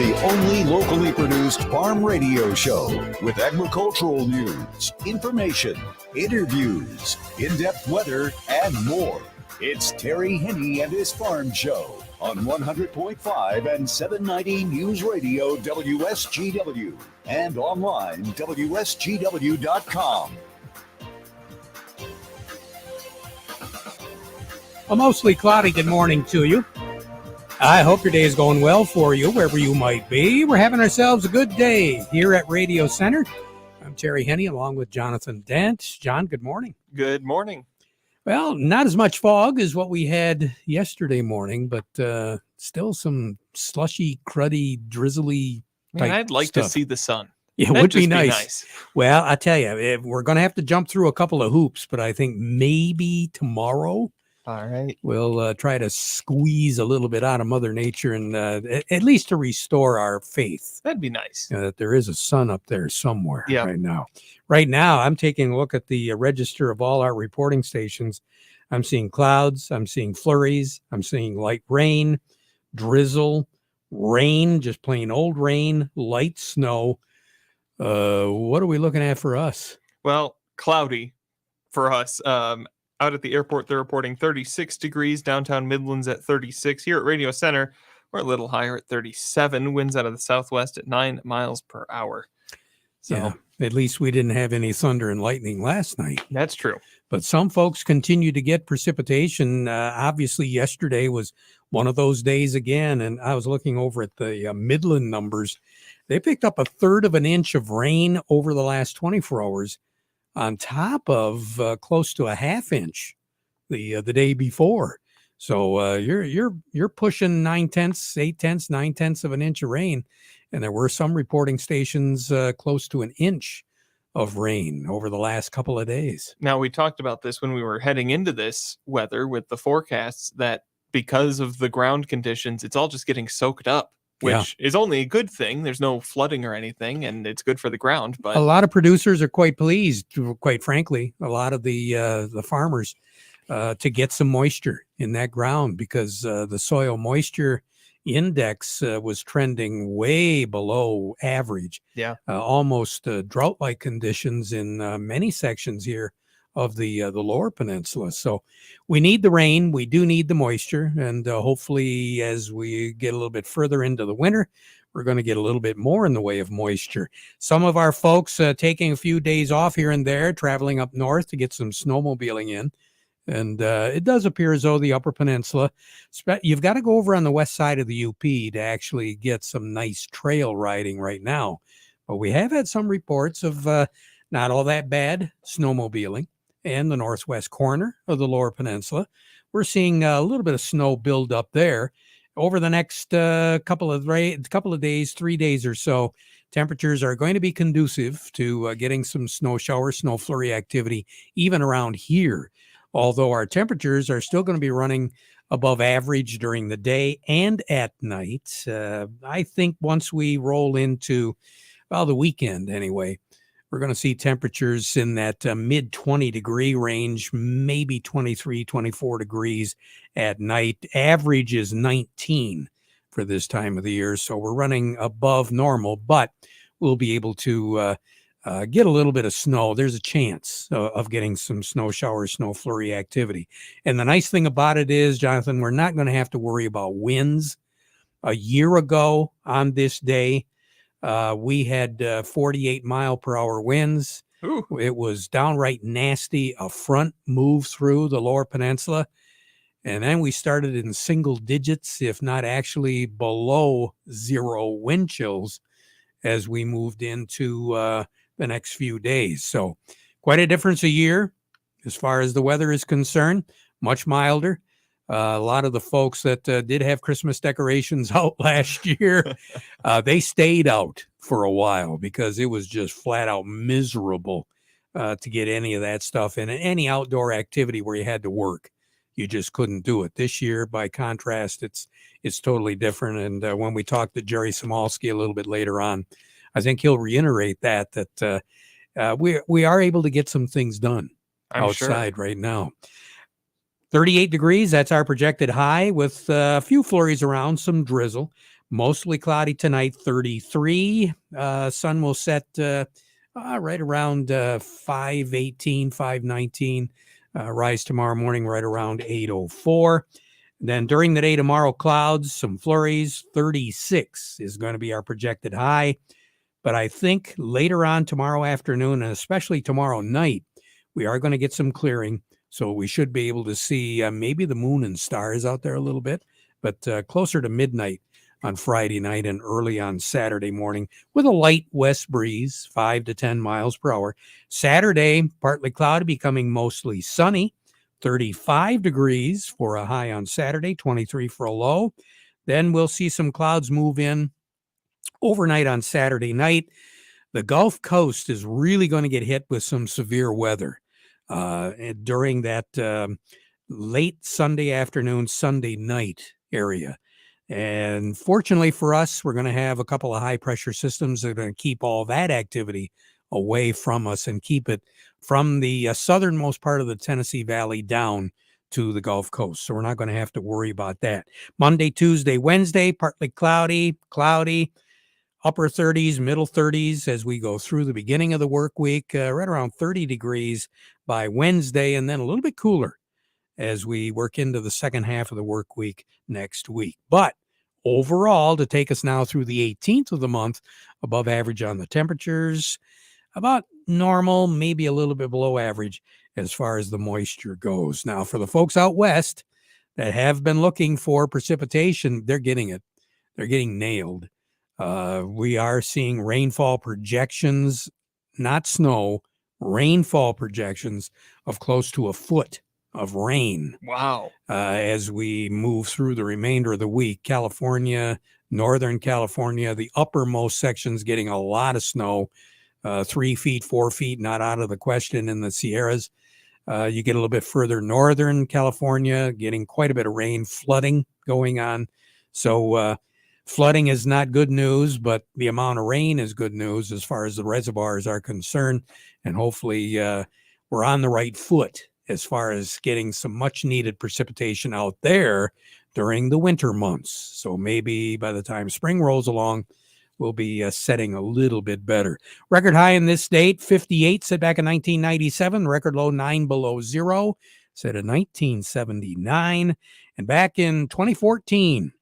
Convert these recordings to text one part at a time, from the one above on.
the only locally produced farm radio show with agricultural news, information, interviews, in-depth weather, and more. It's Terry Henne and his Farm Show on 100.5 and 790 News Radio WSGW and online WSGW.com. A mostly cloudy good morning to you. I hope your day is going well for you, wherever you might be. We're having ourselves a good day here at Radio Center. I'm Terry Henne along with Jonathan Dent. John, good morning. Good morning. Well, not as much fog as what we had yesterday morning, but still some slushy, cruddy, drizzly type I'd like stuff to see the sun. Yeah, it would be nice. Well, I tell you, we're going to have to jump through a couple of hoops, but I think maybe tomorrow All right. we'll try to squeeze a little bit out of Mother Nature and at least to restore our faith. That'd be nice. That there is a sun up there somewhere Yeah. right now. Right now, I'm taking a look at the register of all our reporting stations. I'm seeing clouds. I'm seeing flurries. I'm seeing light rain, drizzle, rain, just plain old rain, light snow. What are we looking at for us? Well, cloudy for us. Out at the airport, they're reporting 36 degrees. Downtown Midlands at 36. Here at Radio Center, we're a little higher at 37. Winds out of the southwest at 9 miles per hour. So Yeah, at least we didn't have any thunder and lightning last night. that's true. But some folks continue to get precipitation. Obviously, yesterday was one of those days again. And I was looking over at the Midland numbers. They picked up 1/3 of an inch of rain over the last 24 hours on top of close to a 1/2 inch the day before. So you're pushing 9/10, 8/10, 9/10 of an inch of rain. And there were some reporting stations close to an inch of rain over the last couple of days. Now, we talked about this when we were heading into this weather with the forecasts, that because of the ground conditions, it's all just getting soaked up, which is only a good thing. There's no flooding or anything, and it's good for the ground. But A lot of producers are quite pleased, quite frankly, a lot of the farmers to get some moisture in that ground, because the soil moisture index was trending way below average. Yeah. Almost drought-like conditions in many sections here of the lower peninsula. So we need the rain. We do need the moisture. And hopefully as we get a little bit further into the winter, we're going to get a little bit more in the way of moisture. Some of our folks taking a few days off here and there, traveling up north to get some snowmobiling in. And it does appear as though the Upper Peninsula, you've got to go over on the west side of the UP to actually get some nice trail riding right now. But we have had some reports of not all that bad snowmobiling and the northwest corner of the Lower Peninsula. We're seeing a little bit of snow build up there. Over the next couple of days, 3 days or so, temperatures are going to be conducive to getting some snow shower, snow flurry activity, even around here. Although our temperatures are still going to be running above average during the day and at night. I think once we roll into, the weekend anyway, we're going to see temperatures in that mid 20 degree range, maybe 23, 24 degrees at night. Average is 19 for this time of the year. So we're running above normal, but we'll be able to get a little bit of snow. There's a chance of getting some snow shower, snow flurry activity. And the nice thing about it is, Jonathan, we're not going to have to worry about winds. A year ago on this day, we had 48 mile per hour winds. Ooh. It was downright nasty. A front moved through the Lower Peninsula. And then we started in single digits, if not actually below zero wind chills as we moved into the next few days. So quite a difference a year as far as the weather is concerned, much milder. A lot of the folks that did have Christmas decorations out last year, they stayed out for a while because it was just flat out miserable to get any of that stuff in. Any outdoor activity where you had to work, you just couldn't do it. This year, by contrast, it's totally different. And when we talk to Jerry Samalski a little bit later on, I think he'll reiterate that we are able to get some things done outside right now. 38 degrees, that's our projected high with a few flurries around, some drizzle. Mostly cloudy tonight, 33. Sun will set right around 5:18, 5:19. Rise tomorrow morning right around 8:04. Then during the day tomorrow, clouds, some flurries, 36 is going to be our projected high. But I think later on tomorrow afternoon, and especially tomorrow night, we are going to get some clearing. So we should be able to see maybe the moon and stars out there a little bit, but closer to midnight on Friday night and early on Saturday morning with a light west breeze, 5 to 10 miles per hour. Saturday, partly cloudy, becoming mostly sunny, 35 degrees for a high on Saturday, 23 for a low. Then we'll see some clouds move in overnight on Saturday night. The Gulf Coast is really going to get hit with some severe weather during that late Sunday afternoon, Sunday night area. And fortunately for us, we're going to have a couple of high pressure systems that are going to keep all that activity away from us and keep it from the southernmost part of the Tennessee Valley down to the Gulf Coast. So we're not going to have to worry about that. Monday, Tuesday, Wednesday, partly cloudy, upper 30s, middle 30s as we go through the beginning of the work week, right around 30 degrees by Wednesday, and then a little bit cooler as we work into the second half of the work week next week. But overall, to take us now through the 18th of the month, above average on the temperatures, about normal, maybe a little bit below average as far as the moisture goes. Now, for the folks out west that have been looking for precipitation, they're getting it. They're getting nailed. We are seeing rainfall projections, not snow, rainfall projections of close to a foot of rain. Wow. As we move through the remainder of the week. California, Northern California, the uppermost sections getting a lot of snow, 3 feet, 4 feet, not out of the question in the Sierras. You get a little bit further Northern California, getting quite a bit of rain, flooding going on. So flooding is not good news, but the amount of rain is good news as far as the reservoirs are concerned. And hopefully we're on the right foot as far as getting some much needed precipitation out there during the winter months. So maybe by the time spring rolls along, we'll be setting a little bit better. Record high in this state, 58, set back in 1997. Record low, 9 below zero, set in 1979. And back in 2014,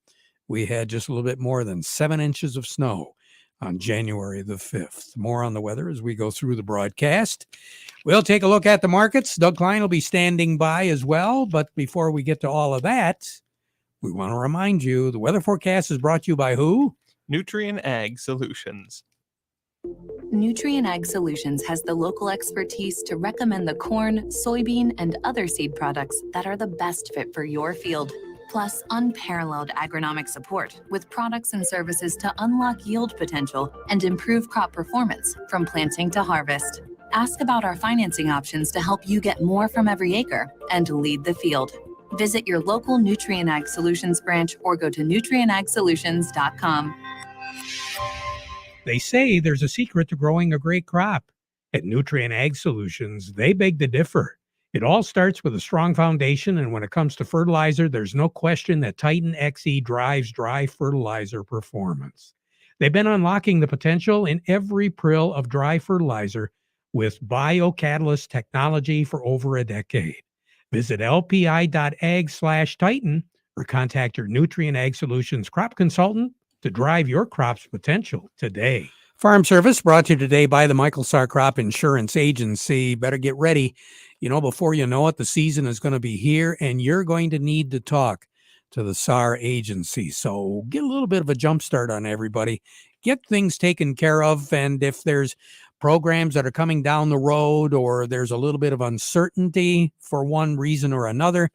we had just a little bit more than 7 inches of snow on January the 5th. More on the weather as we go through the broadcast. We'll take a look at the markets. Doug Klein will be standing by as well. But before we get to all of that, we want to remind you the weather forecast is brought to you by who? Nutrien Ag Solutions. Nutrien Ag Solutions has the local expertise to recommend the corn, soybean, and other seed products that are the best fit for your field. Plus, unparalleled agronomic support with products and services to unlock yield potential and improve crop performance from planting to harvest. Ask about our financing options to help you get more from every acre and lead the field. Visit your local Nutrien Ag Solutions branch or go to nutrienagsolutions.com. They say there's a secret to growing a great crop. At Nutrien Ag Solutions, they beg to differ. It all starts with a strong foundation, and when it comes to fertilizer, there's no question that Titan XE drives dry fertilizer performance. They've been unlocking the potential in every prill of dry fertilizer with biocatalyst technology for over a decade. Visit lpi.ag/Titan or contact your Nutrien Ag Solutions crop consultant to drive your crop's potential today. Farm Service brought to you today by the Michael Sarr Crop Insurance Agency. Better get ready. Before you know it, the season is going to be here, and you're going to need to talk to the Sarr Agency. So get a little bit of a jump start on everybody. Get things taken care of, and if there's programs that are coming down the road or there's a little bit of uncertainty for one reason or another,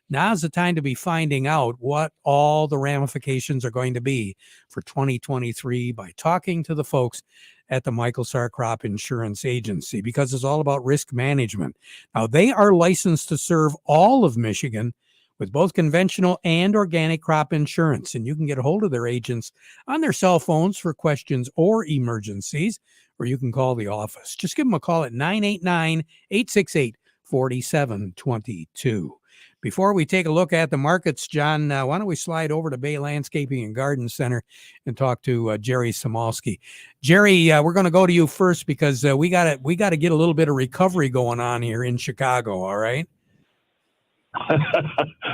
now's the time to be finding out what all the ramifications are going to be for 2023 by talking to the folks at the Michael Sarr Crop Insurance Agency, because it's all about risk management. Now, they are licensed to serve all of Michigan with both conventional and organic crop insurance, and you can get a hold of their agents on their cell phones for questions or emergencies, or you can call the office. Just give them a call at 989-868-4722. Before we take a look at the markets, John, why don't we slide over to Bay Landscaping and Garden Center and talk to Jerry Samalski. Jerry, we're going to go to you first because we got to get a little bit of recovery going on here in Chicago. All right.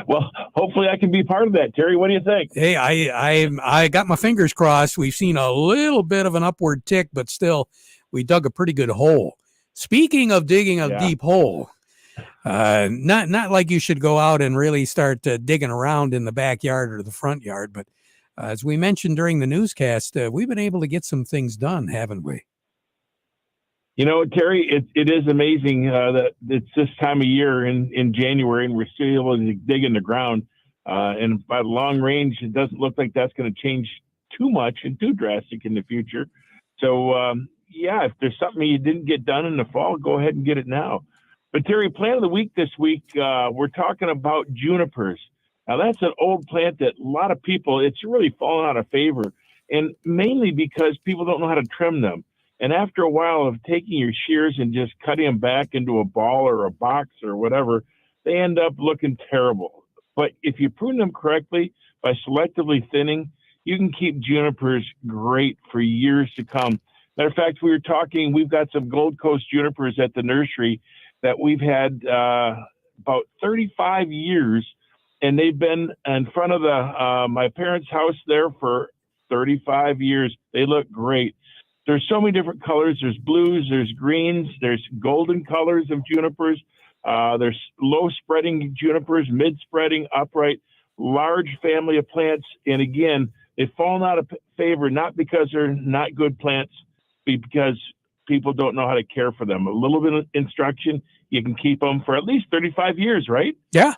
Well, hopefully I can be part of that. Terry, what do you think? Hey, I got my fingers crossed. We've seen a little bit of an upward tick, but still, we dug a pretty good hole. Speaking of digging a deep hole, not like you should go out and really start digging around in the backyard or the front yard, but as we mentioned during the newscast, we've been able to get some things done, haven't we? You know, Terry, it is amazing that it's this time of year in January, and we're still able to dig in the ground. And by long range, it doesn't look like that's going to change too much and too drastic in the future. So, if there's something you didn't get done in the fall, go ahead and get it now. But Terry, plant of the week this week, we're talking about junipers. Now, that's an old plant that a lot of people, it's really fallen out of favor, and mainly because people don't know how to trim them. And after a while of taking your shears and just cutting them back into a ball or a box or whatever, they end up looking terrible. But if you prune them correctly by selectively thinning, you can keep junipers great for years to come. Matter of fact, we've got some Gold Coast junipers at the nursery that we've had about 35 years, and they've been in front of my parents' house there for 35 years. They look great. There's so many different colors. There's blues, there's greens, there's golden colors of junipers. There's low spreading junipers, mid spreading, upright, large family of plants. And again, they've fallen out of favor, not because they're not good plants, but because people don't know how to care for them. A little bit of instruction, you can keep them for at least 35 years, right? Yeah.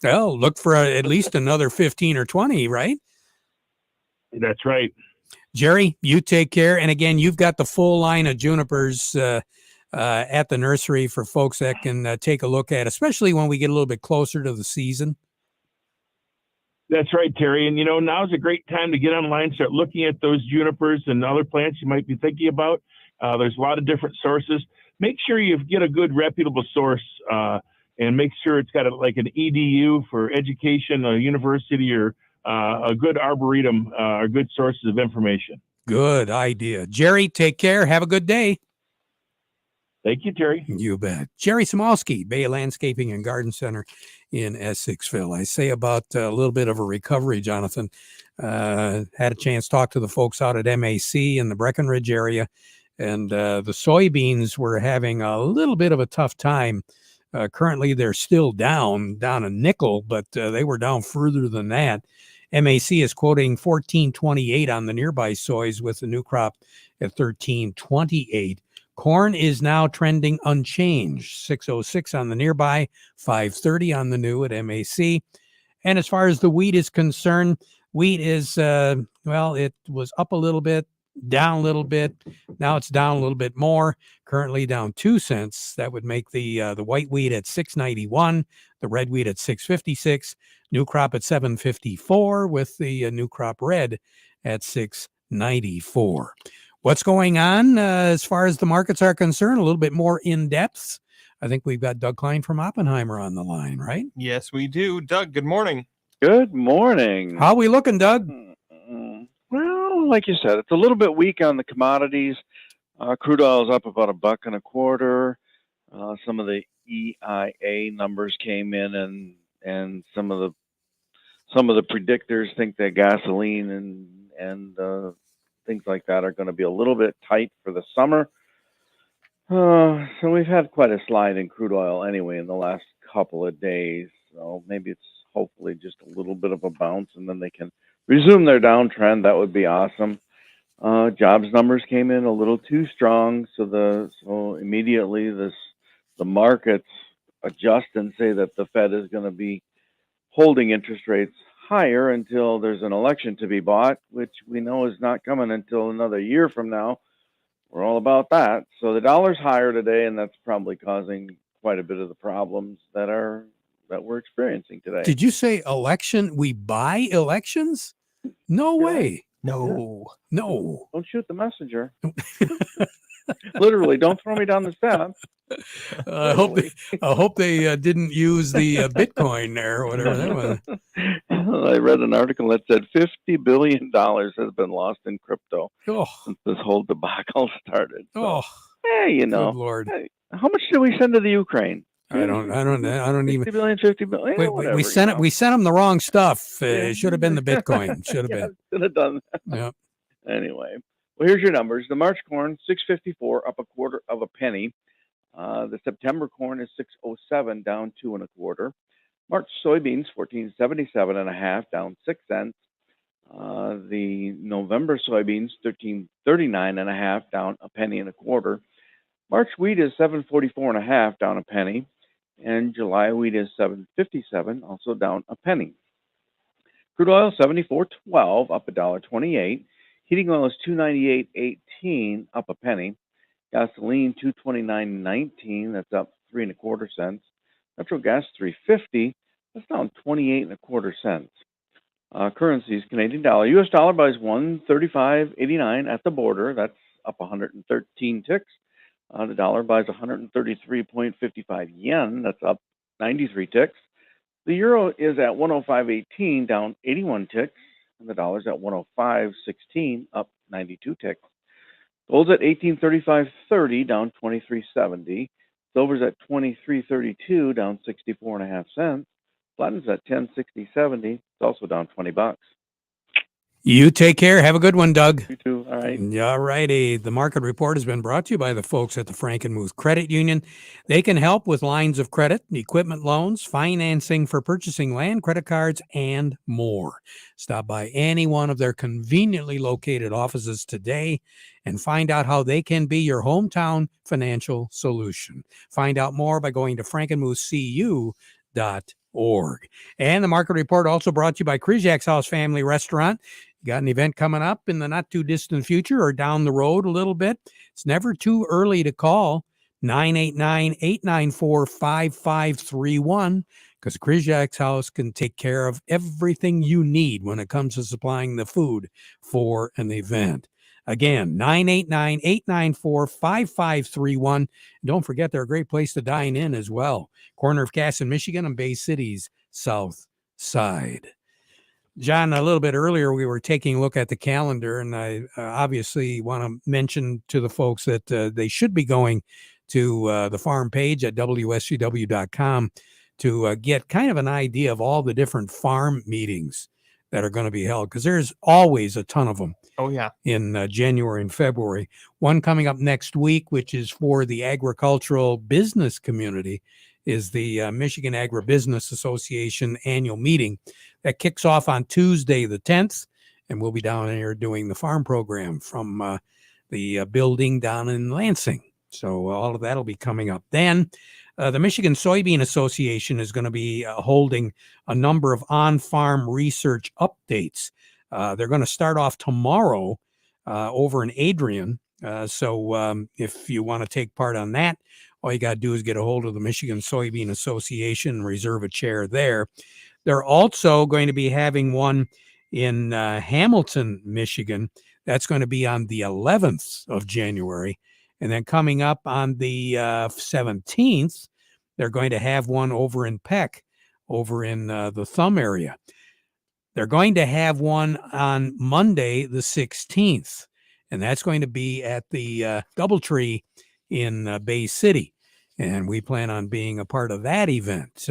Well, look for at least another 15 or 20, right? That's right. Jerry, you take care. And again, you've got the full line of junipers at the nursery for folks that can take a look at, especially when we get a little bit closer to the season. That's right, Terry. And, now's a great time to get online, start looking at those junipers and other plants you might be thinking about. There's a lot of different sources. Make sure you get a good, reputable source and make sure it's got like an EDU for education, a university, or a good arboretum are good sources of information. Good idea. Jerry, take care. Have a good day. Thank you, Terry. You bet. Jerry Samalski, Bay Landscaping and Garden Center in Essexville. I say about a little bit of a recovery, Jonathan. Had a chance to talk to the folks out at MAC in the Breckenridge area, and the soybeans were having a little bit of a tough time. Currently, they're still down a nickel, but they were down further than that. MAC is quoting $14.28 on the nearby soys with the new crop at $13.28. Corn is now trending unchanged, $6.06 on the nearby, $5.30 on the new at MAC. And as far as the wheat is concerned, wheat is, it was up a little bit, down a little bit. Now it's down a little bit more, currently down 2 cents. That would make the white wheat at $6.91, the red wheat at $6.56, new crop at $7.54 with the new crop red at $6.94. What's going on as far as the markets are concerned? A little bit more in depth. I think we've got Doug Klein from Oppenheimer on the line, right? Yes, we do. Doug, good morning. Good morning. How are we looking, Doug? Well, like you said, it's a little bit weak on the commodities. Crude oil is up about $1.25. Some of the EIA numbers came in, and some of the predictors think that gasoline and things like that are going to be a little bit tight for the summer. So we've had quite a slide in crude oil anyway in the last couple of days. So maybe it's hopefully just a little bit of a bounce, and then they can resume their downtrend. That would be awesome. Jobs numbers came in a little too strong, so immediately the markets adjust and say that the Fed is going to be holding interest rates higher until there's an election to be bought, which we know is not coming until another year from now. We're all about that. So the dollar's higher today, and that's probably causing quite a bit of the problems that we're experiencing today. Did you say election? We buy elections? No way. No. No. Don't shoot the messenger. Literally, don't throw me down the steps. I hope they didn't use the Bitcoin there or whatever that was. I read an article that said $50 billion has been lost in crypto Oh, since this whole debacle started. So, oh, hey, good Lord. hey, how much did we send to the Ukraine? I don't even. 50 billion, 50 billion, whatever. We sent them the wrong stuff. Yeah. It should have been the Bitcoin. Should have been. Should have done that. Yeah. Anyway, well, here's your numbers. The March corn, 6.54, up a quarter of a penny. The September corn is 6.07, down 2 1/4. March soybeans, 14.77.5, down 6 cents. The November soybeans, 13.39.5, down a penny and a quarter. March wheat is 7.44.5, down a penny. And July wheat is 7.57, also down a penny. Crude oil, 74.12, up $1.28. Heating oil is 298.18, up a penny. Gasoline, 229.19, that's up 3 1/4 cents. Natural gas, 3.50, that's down 28 1/4 cents. Currencies: Canadian dollar, U.S. dollar buys 135.89 at the border, that's up 113 ticks. The dollar buys 133.55 yen, that's up 93 ticks. The euro is at 105.18, down 81 ticks, and the dollar's at 105.16, up 92 ticks. Gold's at 1835.30, down 23.70. Silver's at 23.32, down 64.5 cents. Platinum's at 10.60.70. It's also down $20. You take care. Have a good one, Doug. You too. All right. All righty. The market report has been brought to you by the folks at the Frankenmuth Credit Union. They can help with lines of credit, equipment loans, financing for purchasing land, credit cards, and more. Stop by any one of their conveniently located offices today and find out how they can be your hometown financial solution. Find out more by going to frankenmuthcu.org. And the market report also brought to you by Kryzak's House Family Restaurant. You got an event coming up in the not too distant future or down the road a little bit. It's never too early to call 989-894-5531 because Kryzak's House can take care of everything you need when it comes to supplying the food for an event. Again, 989-894-5531. Don't forget, they're a great place to dine in as well. Corner of Cass in Michigan and Bay City's south side. John, a little bit earlier, we were taking a look at the calendar, and I obviously want to mention to the folks that they should be going to the farm page at WSCW.com to get kind of an idea of all the different farm meetings that are going to be held, because there's always a ton of them. Oh, yeah. In January and February. One coming up next week, which is for the agricultural business community, is the Michigan Agribusiness Association annual meeting that kicks off on Tuesday the 10th, and we'll be down here doing the farm program from the building down in Lansing. So all of that will be coming up. Then the Michigan Soybean Association is going to be holding a number of on-farm research updates. They're going to start off tomorrow over in Adrian. So if you want to take part on that, all you got to do is get a hold of the Michigan Soybean Association and reserve a chair there. They're also going to be having one in Hamilton, Michigan. That's going to be on the 11th of January. And then coming up on the 17th, they're going to have one over in Peck, over in the Thumb area. They're going to have one on Monday, the 16th, and that's going to be at the Doubletree in Bay City. And we plan on being a part of that event.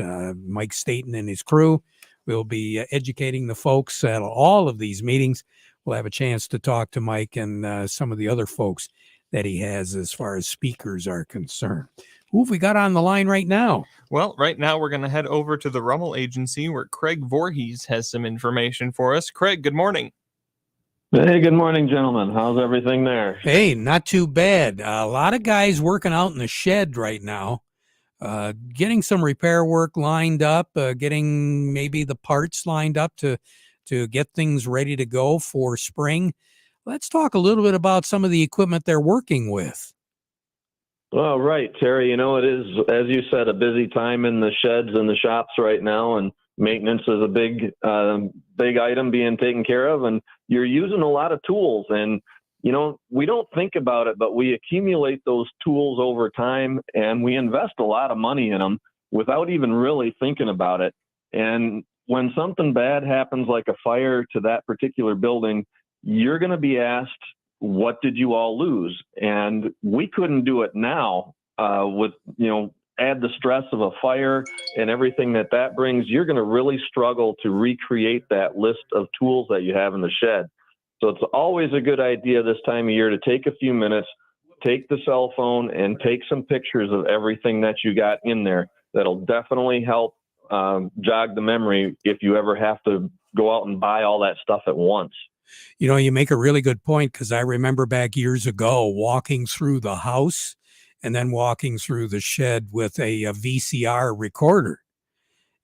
Mike Staten and his crew will be educating the folks at all of these meetings. We'll have a chance to talk to Mike and some of the other folks that he has as far as speakers are concerned. Who have we got on the line right now? Well, right now we're going to head over to the Rummel Agency where Craig Voorhees has some information for us. Craig, good morning. Hey, good morning, gentlemen. How's everything there? Hey, not too bad. A lot of guys working out in the shed right now, getting some repair work lined up, getting maybe the parts lined up to get things ready to go for spring. Let's talk a little bit about some of the equipment they're working with. Well, right, Terry. You know, it is, as you said, a busy time in the sheds and the shops right now, and maintenance is a big item being taken care of, and you're using a lot of tools. And we don't think about it, but we accumulate those tools over time, and we invest a lot of money in them without even really thinking about it. And when something bad happens, like a fire to that particular building, you're going to be asked, what did you all lose? And we couldn't do it now with, add the stress of a fire and everything that brings. You're going to really struggle to recreate that list of tools that you have in the shed. So it's always a good idea this time of year to take a few minutes, take the cell phone and take some pictures of everything that you got in there. That'll definitely help jog the memory if you ever have to go out and buy all that stuff at once. You make a really good point, because I remember back years ago walking through the house and then walking through the shed with a VCR recorder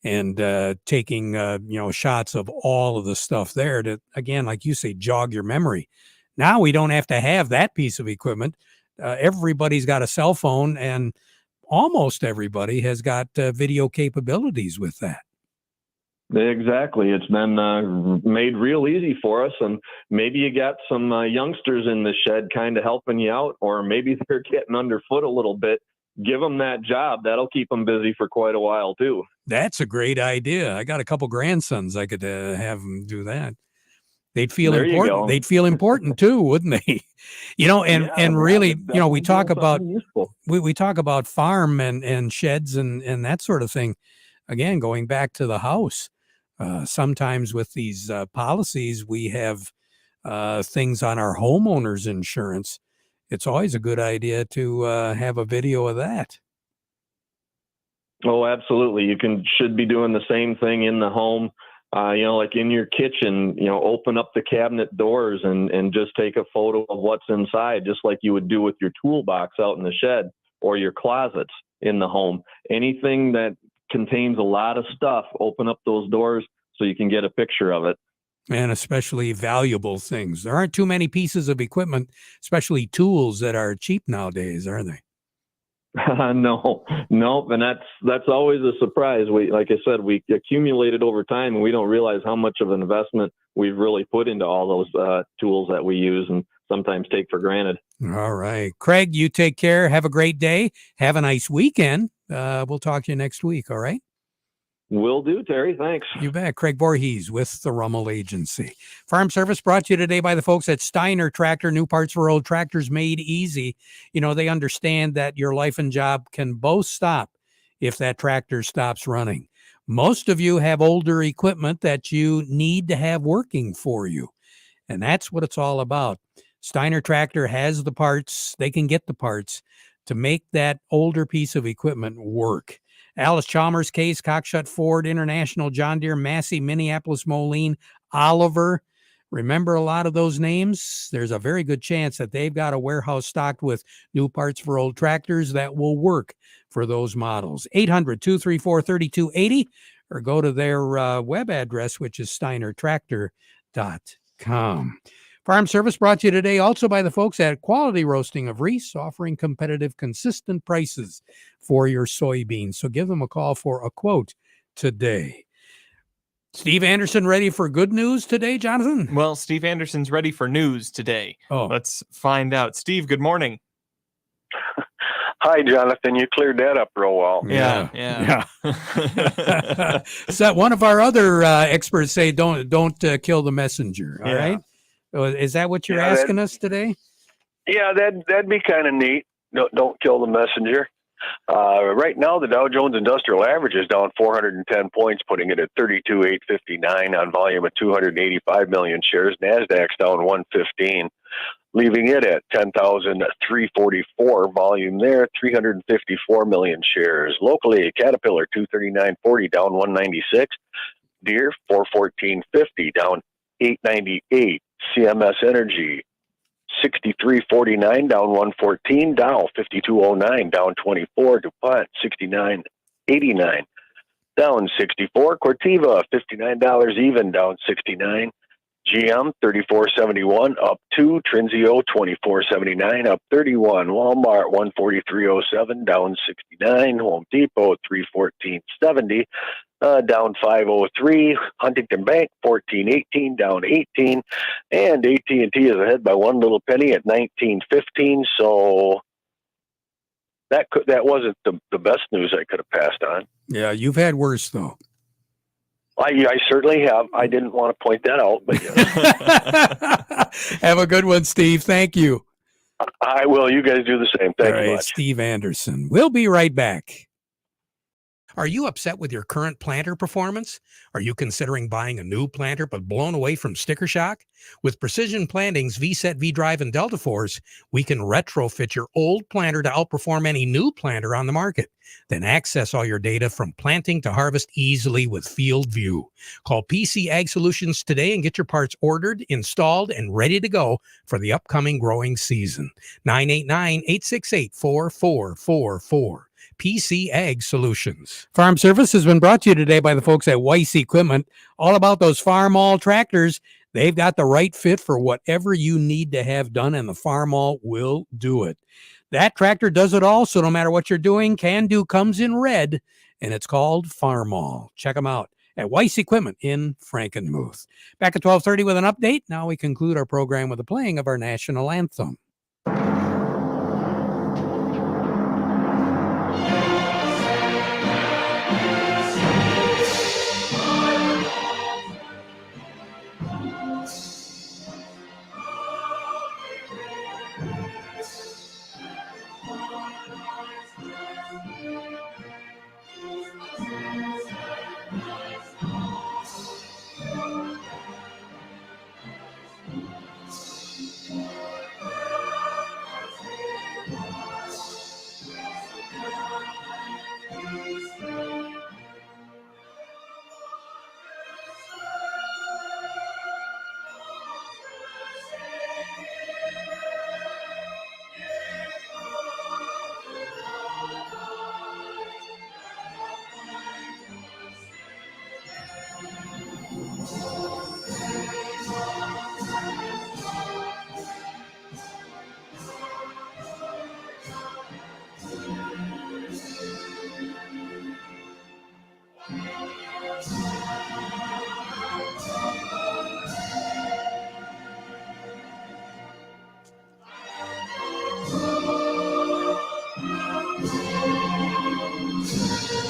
and taking, shots of all of the stuff there to, again, like you say, jog your memory. Now we don't have to have that piece of equipment. Everybody's got a cell phone, and almost everybody has got video capabilities with that. Exactly. It's been made real easy for us, and maybe you got some youngsters in the shed kind of helping you out, or maybe they're getting underfoot a little bit. Give them that job. That'll keep them busy for quite a while too. That's a great idea. I got a couple grandsons. I could have them do that. They'd feel There you important. go. They'd feel important too, wouldn't they? And really, we talk about we talk about farm and sheds and that sort of thing. Again, going back to the house. Sometimes with these policies, we have things on our homeowner's insurance. It's always a good idea to have a video of that. Oh, absolutely. You should be doing the same thing in the home. Like in your kitchen, open up the cabinet doors and just take a photo of what's inside, just like you would do with your toolbox out in the shed or your closets in the home. Anything that contains a lot of stuff, open up those doors so you can get a picture of it. And especially valuable things. There aren't too many pieces of equipment, especially tools, that are cheap nowadays, are they? No, and that's always a surprise. Like I said, we accumulate it over time, and we don't realize how much of an investment we've really put into all those tools that we use and sometimes take for granted. All right, Craig, you take care. Have a great day. Have a nice weekend. We'll talk to you next week. All right. Will do, Terry. Thanks. You bet. Craig Voorhees with the Rummel Agency. Farm Service brought to you today by the folks at Steiner Tractor. New parts for old tractors made easy. They understand that your life and job can both stop if that tractor stops running. Most of you have older equipment that you need to have working for you, and that's what it's all about. Steiner Tractor has the parts. They can get the parts to make that older piece of equipment work. Alice Chalmers, Case, Cockshut, Ford, International, John Deere, Massey, Minneapolis, Moline, Oliver. Remember a lot of those names? There's a very good chance that they've got a warehouse stocked with new parts for old tractors that will work for those models. 800-234-3280, or go to their web address, which is steinertractor.com. Farm Service brought to you today also by the folks at Quality Roasting of Reese, offering competitive, consistent prices for your soybeans. So give them a call for a quote today. Steve Anderson ready for good news today, Jonathan? Well, Steve Anderson's ready for news today. Oh. Let's find out. Steve, good morning. Hi, Jonathan. You cleared that up real well. Yeah. So one of our other experts say don't kill the messenger. All right. Is that what you're asking us today? Yeah, that'd be kind of neat. Don't kill the messenger. Right now, the Dow Jones Industrial Average is down 410 points, putting it at 32,859 on volume of 285 million shares. NASDAQ's down 115, leaving it at 10,344 volume there, 354 million shares. Locally, Caterpillar 239.40 down 196, Deere 414.50 down 898. CMS Energy 63.49 down 114, Dow 52.09 down 24, DuPont 69.89 down 64, Corteva $59 even down 69, GM 34.71 up 2, Trinzio 24.79 up 31, Walmart 143.07 down 69, Home Depot 314.70 down 503. Huntington Bank 14.18, down 18, and AT&T is ahead by one little penny at 19.15. So that wasn't the best news I could have passed on. Yeah, you've had worse though. I certainly have. I didn't want to point that out, but yes. Have a good one, Steve. Thank you. I will. You guys do the same. Thank you much. Steve Anderson. We'll be right back. Are you upset with your current planter performance? Are you considering buying a new planter but blown away from sticker shock? With Precision Planting's VSET, V-Drive, and Delta Force, we can retrofit your old planter to outperform any new planter on the market. Then access all your data from planting to harvest easily with Field View. Call PC Ag Solutions today and get your parts ordered, installed, and ready to go for the upcoming growing season. 989-868-4444. PC Ag Solutions. Farm Service has been brought to you today by the folks at Weiss Equipment. All about those Farmall tractors. They've got the right fit for whatever you need to have done, and the Farmall will do it. That tractor does it all, so no matter what you're doing, Can Do comes in red, and it's called Farmall. Check them out at Weiss Equipment in Frankenmuth. Back at 12:30 with an update. Now we conclude our program with the playing of our national anthem.